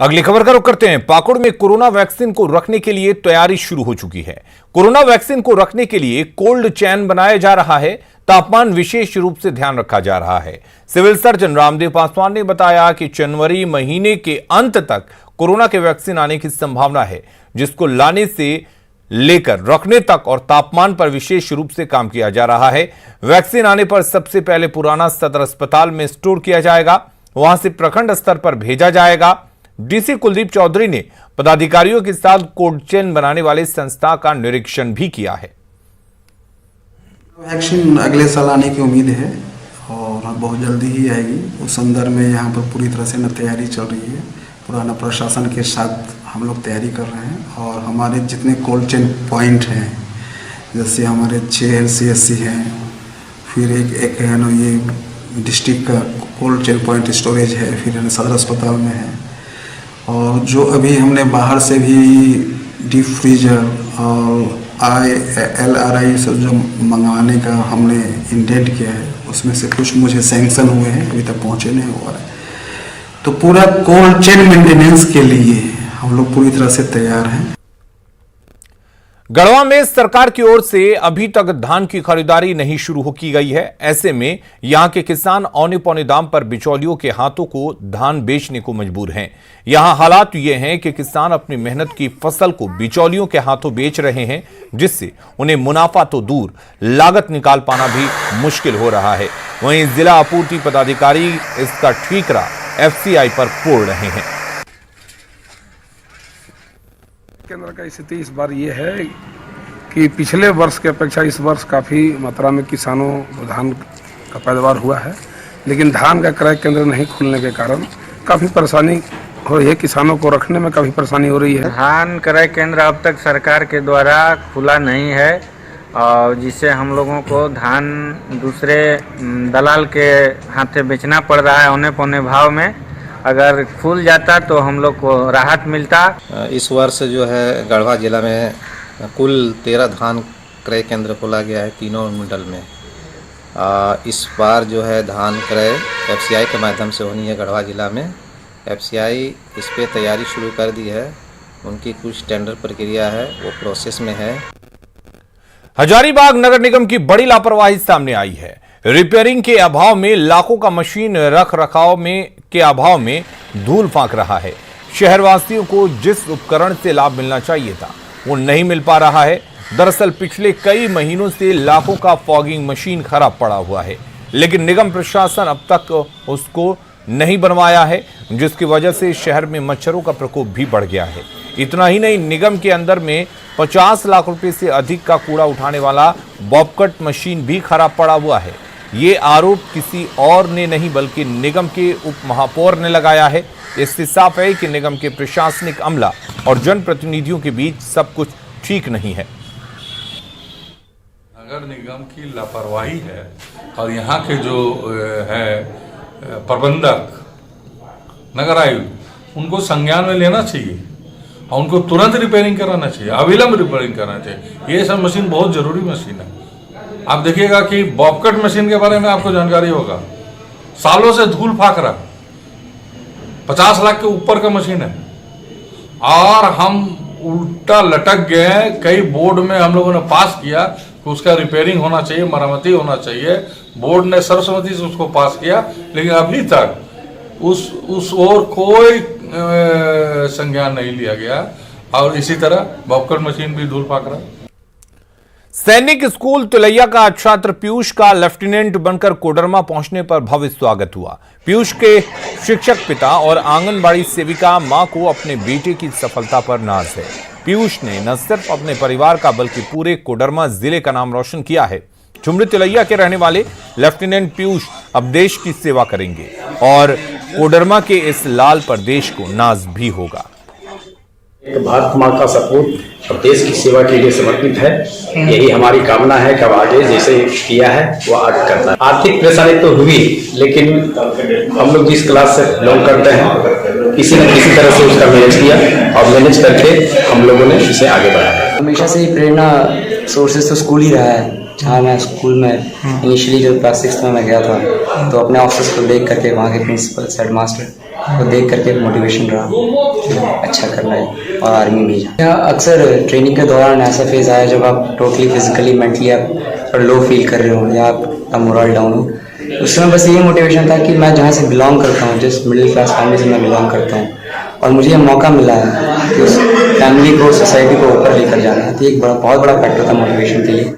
अगली खबर का रुख करते हैं। पाकुड़ में कोरोना वैक्सीन को रखने के लिए तैयारी शुरू हो चुकी है। कोरोना वैक्सीन को रखने के लिए कोल्ड चैन बनाया जा रहा है। तापमान विशेष रूप से ध्यान रखा जा रहा है। सिविल सर्जन रामदेव पासवान ने बताया कि जनवरी महीने के अंत तक कोरोना के वैक्सीन आने की संभावना है, जिसको लाने से लेकर रखने तक और तापमान पर विशेष रूप से काम किया जा रहा है। वैक्सीन आने पर सबसे पहले पुराना सदर अस्पताल में स्टोर किया जाएगा, वहां से प्रखंड स्तर पर भेजा जाएगा। डीसी कुलदीप चौधरी ने पदाधिकारियों के साथ कोल्ड चेन बनाने वाले संस्था का निरीक्षण भी किया है। वैक्सीन अगले साल आने की उम्मीद है और बहुत जल्दी ही आएगी। उस संदर्भ में यहाँ पर पूरी तरह से तैयारी चल रही है। पुराना प्रशासन के साथ हम लोग तैयारी कर रहे हैं और हमारे जितने कोल्ड चेन पॉइंट हैं, जैसे हमारे 6 CSC हैं, फिर एक है ना ये डिस्ट्रिक्ट का कोल्ड चेन पॉइंट स्टोरेज है, फिर सदर अस्पताल में है, और जो अभी हमने बाहर से भी डीप फ्रीजर और LRI से जो मंगवाने का हमने इंटेंट किया है, उसमें से कुछ मुझे सैंक्शन हुए हैं, अभी तक पहुँचे नहीं हुआ है। तो पूरा कोल्ड चेन मेंटेनेंस के लिए हम लोग पूरी तरह से तैयार हैं। गढ़वा में सरकार की ओर से अभी तक धान की खरीदारी नहीं शुरू की गई है। ऐसे में यहां के किसान औने पौने दाम पर बिचौलियों के हाथों को धान बेचने को मजबूर हैं। यहां हालात ये हैं कि किसान अपनी मेहनत की फसल को बिचौलियों के हाथों बेच रहे हैं, जिससे उन्हें मुनाफा तो दूर लागत निकाल पाना भी मुश्किल हो रहा है। वहीं जिला आपूर्ति पदाधिकारी इसका ठीकरा FCI पर फोड़ रहे हैं। केंद्र का स्थिति इस बार ये है कि पिछले वर्ष के अपेक्षा इस वर्ष काफ़ी मात्रा में किसानों को धान का पैदावार हुआ है, लेकिन धान का क्रय केंद्र नहीं खुलने के कारण काफ़ी परेशानी हो रही है। किसानों को रखने में काफ़ी परेशानी हो रही है। धान क्रय केंद्र अब तक सरकार के द्वारा खुला नहीं है और जिससे हम लोगों को धान दूसरे दलाल के हाथे बेचना पड़ रहा है औने पौने भाव में। अगर खुल जाता तो हम लोग को राहत मिलता। इस वर्ष जो है गढ़वा जिला में कुल 13 धान क्रय केंद्र खोला गया है, तीनों मंडल में। इस बार जो है धान क्रय FCI के माध्यम से होनी है गढ़वा जिला में। FCI इस पे तैयारी शुरू कर दी है, उनकी कुछ टेंडर प्रक्रिया है, वो प्रोसेस में है। हजारीबाग नगर निगम की बड़ी लापरवाही सामने आई है। रिपेयरिंग के अभाव में लाखों का मशीन रख रखाव में के अभाव में धूल फांक रहा है। शहरवासियों को जिस उपकरण से लाभ मिलना चाहिए था वो नहीं मिल पा रहा है। दरअसल पिछले कई महीनों से लाखों का फॉगिंग मशीन खराब पड़ा हुआ है, लेकिन निगम प्रशासन अब तक उसको नहीं बनवाया है, जिसकी वजह से शहर में मच्छरों का प्रकोप भी बढ़ गया है। इतना ही नहीं, निगम के अंदर में 50 लाख रुपए से अधिक का कूड़ा उठाने वाला बॉबकट मशीन भी खराब पड़ा हुआ है। ये आरोप किसी और ने नहीं बल्कि निगम के उप महापौर ने लगाया है। इससे साफ है कि निगम के प्रशासनिक अमला और जनप्रतिनिधियों के बीच सब कुछ ठीक नहीं है। नगर निगम की लापरवाही है और यहाँ के जो है प्रबंधक नगर आयुक्त, उनको संज्ञान में लेना चाहिए और उनको तुरंत रिपेयरिंग कराना चाहिए, अविलंब रिपेयरिंग कराना चाहिए। ये सब मशीन बहुत जरूरी मशीन है। आप देखिएगा कि बॉबकट मशीन के बारे में आपको जानकारी होगा, सालों से धूल फाक रहा, 50 लाख के ऊपर का मशीन है और हम उल्टा लटक गए। कई बोर्ड में हम लोगों ने पास किया कि उसका रिपेयरिंग होना चाहिए, मरम्मती होना चाहिए। बोर्ड ने सर्वसम्मति से उसको पास किया, लेकिन अभी तक उस ओर कोई संज्ञान नहीं लिया गया और इसी तरह बॉबकट मशीन भी धूल फाक रहा। सैनिक स्कूल तिलैया का छात्र पीयूष का लेफ्टिनेंट बनकर कोडरमा पहुंचने पर भव्य स्वागत हुआ। पीयूष के शिक्षक पिता और आंगनबाड़ी सेविका मां को अपने बेटे की सफलता पर नाज है। पीयूष ने न सिर्फ अपने परिवार का बल्कि पूरे कोडरमा जिले का नाम रोशन किया है। झुमरी तिलैया के रहने वाले लेफ्टिनेंट पीयूष अब देश की सेवा करेंगे और कोडरमा के इस लाल पर देश को नाज भी होगा। भारत माँ का सपूत और देश की सेवा के लिए समर्पित है। यही हमारी कामना है कि अब आगे जैसे किया है वो आगे करना है। आर्थिक परेशानी तो हुई, लेकिन हम लोग जिस क्लास से बिलोंग करते हैं किसी न किसी तरह से उसका मैनेज किया और मैनेज करके हम लोगों ने इसे आगे बढ़ाया। हमेशा से ही प्रेरणा सोर्सेज तो स्कूल ही रहा है। जहाँ मैं स्कूल में इनिशियली जब क्लास 6 में मैं गया था तो अपने ऑफिस को देख करके वहाँ के प्रिंसिपल हेडमास्टर वो देख करके मोटिवेशन रहा कि अच्छा करना है और आर्मी में जा। अक्सर ट्रेनिंग के दौरान ऐसा फेज आया जब आप टोटली फिजिकली मेंटली आप लो फील कर रहे हो या आपका मोरल डाउन हो। उस समय बस यही मोटिवेशन था कि मैं जहाँ से बिलोंग करता हूँ, जिस मिडिल क्लास फैमिली से मैं बिलोंग करता हूँ, और मुझे ये मौका मिला है कि उस फैमिली को, सोसाइटी को ऊपर लेकर जाना है, तो एक बहुत बड़ा फैक्टर था मोटिवेशन के लिए।